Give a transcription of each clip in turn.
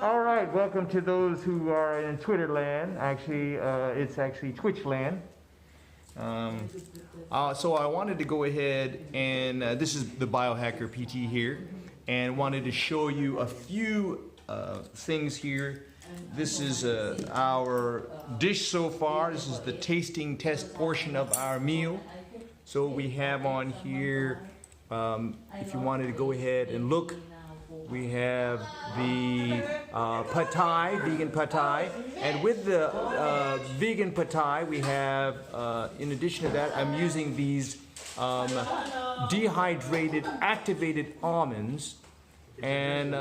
All right, welcome to those who are in Twitter land. Actually, it's actually Twitch land. So I wanted to go ahead and this is the Biohacker PT here, and wanted to show you a few things here. This is our dish so far. This is the tasting test portion of our meal. So we have on here, if you wanted to go ahead and look, we have the pad thai, vegan pad thai, and with the vegan pad thai, we have, in addition to that, I'm using these dehydrated, activated almonds, and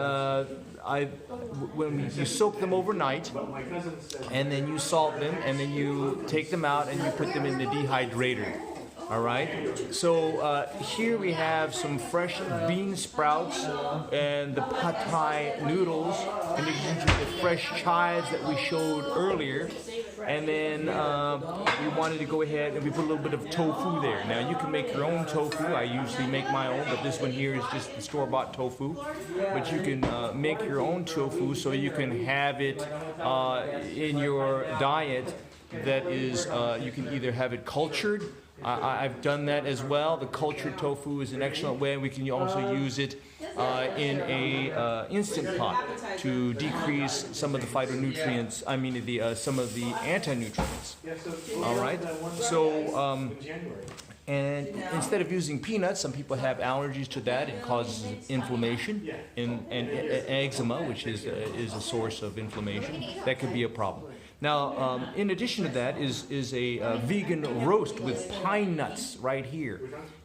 when you soak them overnight, and then you salt them, and then you take them out and you put them in the dehydrator. All right, so here we have some fresh bean sprouts and the pad thai noodles, in addition to the fresh chives that we showed earlier. And then we wanted to go ahead and we put a little bit of tofu there. Now you can make your own tofu. I usually make my own, but this one here is just the store-bought tofu. But you can make your own tofu so you can have it in your diet. That is, you can either have it cultured. I've done that as well. The cultured tofu is an excellent way. We can also use it in a instant pot to decrease some of the phytonutrients. I mean, some of the anti-nutrients. All right. So, and instead of using peanuts, some people have allergies to that. It causes inflammation and eczema, which is a source of inflammation. That could be a problem. Now, in addition to that is a vegan roast with pine nuts right here.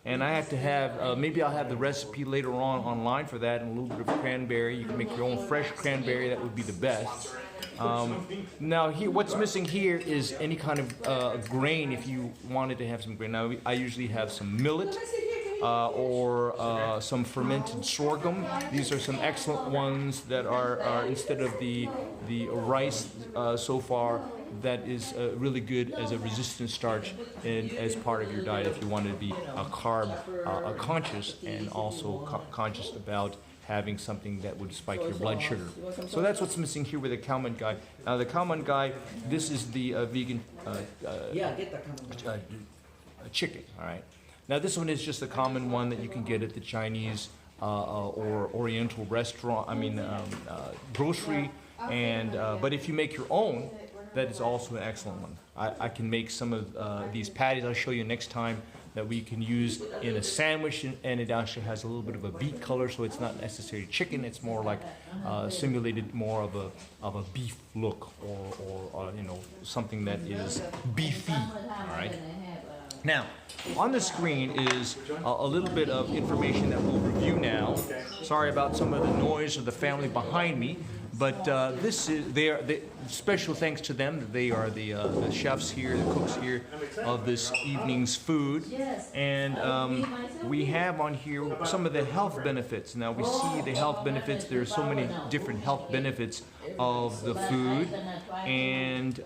And I have to have, maybe I'll have the recipe later on online for that, and a little bit of cranberry. You can make your own fresh cranberry, that would be the best. Now, here, what's missing here is any kind of grain if you wanted to have some grain. Now, I usually have some millet. Or some fermented sorghum. These are some excellent ones that are instead of the rice so far, that is really good as a resistant starch and as part of your diet if you want to be carb conscious and also conscious about having something that would spike your blood sugar. So that's what's missing here with the Khao Man Gai. Now the Khao Man Gai, this is the vegan chicken, all right? Now this one is just a common one that you can get at the Chinese or Oriental restaurant, grocery. And but if you make your own, that is also an excellent one. I can make some of these patties. I'll show you next time that we can use in a sandwich, and it actually has a little bit of a beet color, so it's not necessarily chicken. It's more like simulated more of a beef look, or you know, something that is beefy. All right. Now, on the screen is a little bit of information that we'll review now. Sorry about some of the noise of the family behind me, but this is special thanks to them. They are the chefs here, the cooks here of this evening's food, and we have on here some of the health benefits. Now we see the health benefits. There are so many different health benefits of the food, and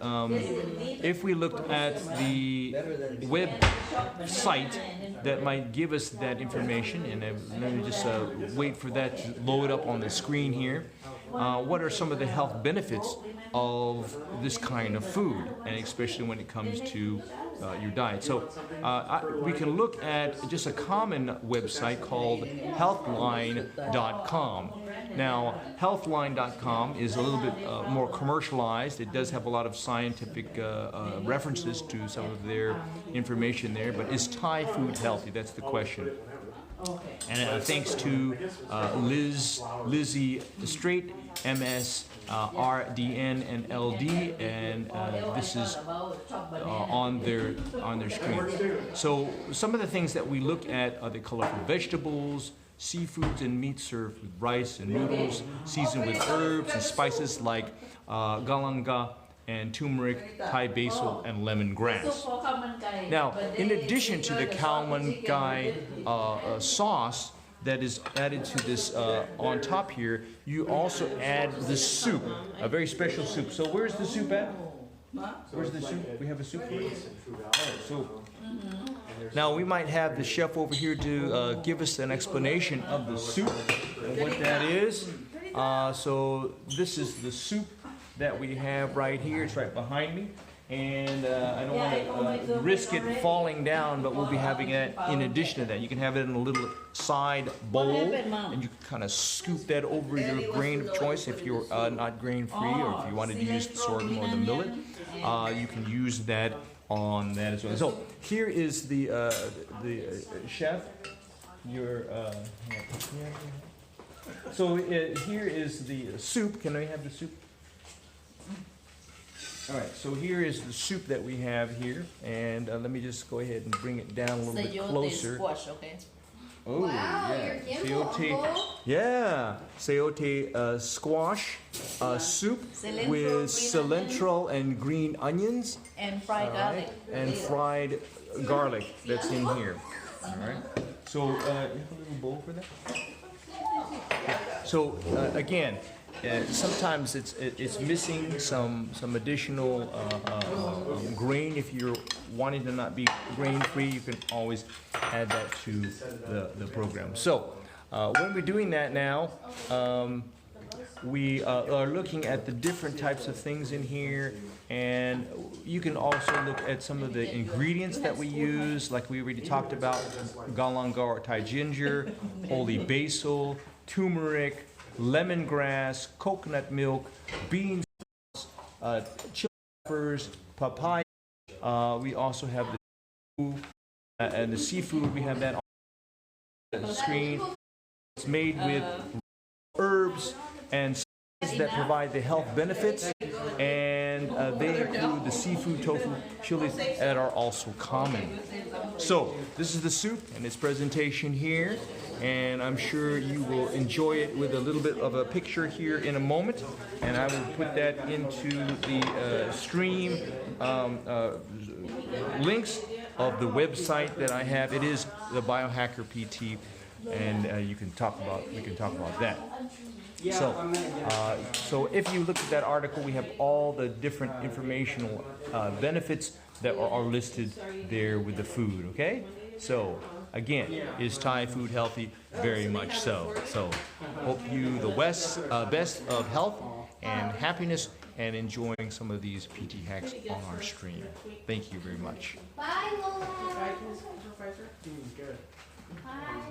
if we looked at the website that might give us that information, and let me just wait for that to load up on the screen here. What are some of the health benefits of this kind of food, and especially when it comes to your diet? So we can look at just a common website called healthline.com. Now, healthline.com is a little bit more commercialized. It does have a lot of scientific references to some of their information there, but is Thai food healthy? That's the question. And thanks to Lizzie Straight, MS, RDN, and LD, and this is on their screen. So some of the things that we look at are the colorful vegetables, seafoods and meat served with rice and noodles, seasoned with herbs and spices like galanga and turmeric, Thai basil, and lemongrass. Now, in addition to the Khao Man Gai sauce that is added to this on top here, you also add the soup, a very special soup. So where's the soup at? Where's the soup? We have a soup here? So, now we might have the chef over here to give us an explanation of the soup and what that is. So this is the soup that we have right here. It's right behind me. And I don't want to risk it falling down, but we'll be having it in addition to that. You can have it in a little side bowl, and you can kind of scoop that over your grain of choice if you're not grain-free, or if you wanted to use the sorghum or the millet. You can use that on that as well. So here is the chef. So here is the soup. Can I have the soup? All right, so here is the soup that we have here, and let me just go ahead and bring it down a little bit closer. Squash, okay? Oh, wow, yeah. Sayote squash soup with cilantro and green onions. And fried garlic. And fried garlic that's in here. All right. So, you have a little bowl for that? Yeah. So, again, sometimes it's missing some additional grain. If you're wanting to not be grain-free, you can always add that to the program. So when we're doing that now, we are looking at the different types of things in here, and you can also look at some of the ingredients that we use, like we already talked about: galangal or Thai ginger, holy basil, turmeric, lemongrass, coconut milk, beans, chili peppers, papaya. We also have the seafood. We have that on the screen. It's made with herbs and spices that provide the health benefits, and they include the seafood, tofu, chilies that are also common. So this is the soup and its presentation here, and I'm sure you will enjoy it with a little bit of a picture here in a moment, and I will put that into the stream links of the website that I have. It is the Biohacker PT, and we can talk about that. So if you look at that article, we have all the different informational benefits that are listed there with the food, okay? So, again, is Thai food healthy? Very much so. So, hope you the best of health and happiness, and enjoying some of these PT hacks on our stream. Thank you very much. Bye, Lola. Bye.